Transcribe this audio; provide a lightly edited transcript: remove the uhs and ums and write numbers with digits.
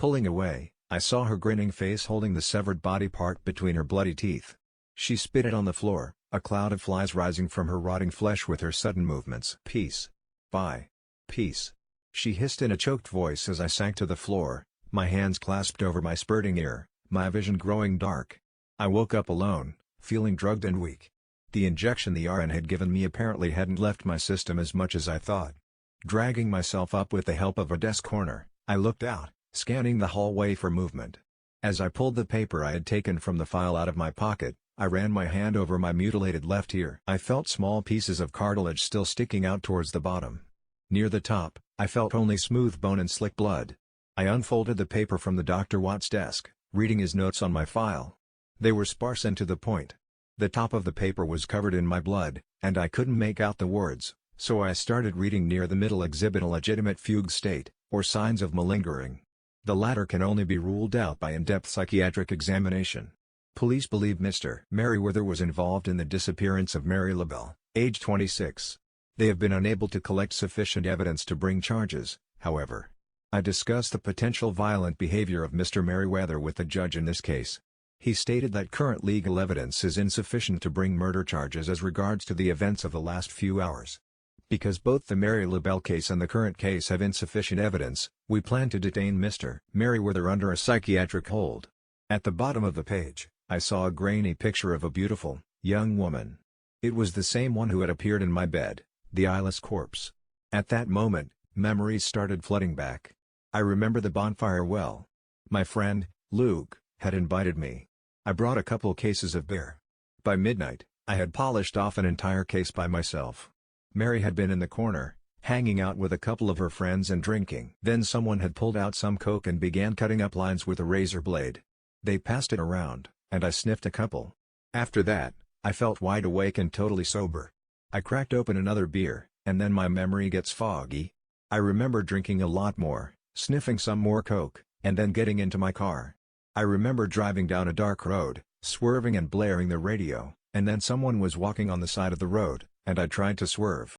Pulling away, I saw her grinning face holding the severed body part between her bloody teeth. She spit it on the floor, a cloud of flies rising from her rotting flesh with her sudden movements. "Peace. Bye. Peace," she hissed in a choked voice as I sank to the floor, my hands clasped over my spurting ear, my vision growing dark. I woke up alone, feeling drugged and weak. The injection the RN had given me apparently hadn't left my system as much as I thought. Dragging myself up with the help of a desk corner, I looked out, scanning the hallway for movement. As I pulled the paper I had taken from the file out of my pocket, I ran my hand over my mutilated left ear. I felt small pieces of cartilage still sticking out towards the bottom. Near the top, I felt only smooth bone and slick blood. I unfolded the paper from the Dr. Watt's desk, reading his notes on my file. They were sparse and to the point. The top of the paper was covered in my blood, and I couldn't make out the words, so I started reading near the middle. Exhibit a legitimate fugue state, or signs of malingering. The latter can only be ruled out by in-depth psychiatric examination. Police believe Mr. Meriwether was involved in the disappearance of Meri Labelle, age 26. They have been unable to collect sufficient evidence to bring charges, however. I discussed the potential violent behavior of Mr. Meriwether with the judge in this case. He stated that current legal evidence is insufficient to bring murder charges as regards to the events of the last few hours. Because both the Meri Labelle case and the current case have insufficient evidence, we plan to detain Mr. Meriwether under a psychiatric hold. At the bottom of the page, I saw a grainy picture of a beautiful, young woman. It was the same one who had appeared in my bed, the eyeless corpse. At that moment, memories started flooding back. I remember the bonfire well. My friend, Luke, had invited me. I brought a couple cases of beer. By midnight, I had polished off an entire case by myself. Meri had been in the corner, hanging out with a couple of her friends and drinking. Then someone had pulled out some coke and began cutting up lines with a razor blade. They passed it around, and I sniffed a couple. After that, I felt wide awake and totally sober. I cracked open another beer, and then my memory gets foggy. I remember drinking a lot more, sniffing some more coke, and then getting into my car. I remember driving down a dark road, swerving and blaring the radio, and then someone was walking on the side of the road, and I tried to swerve.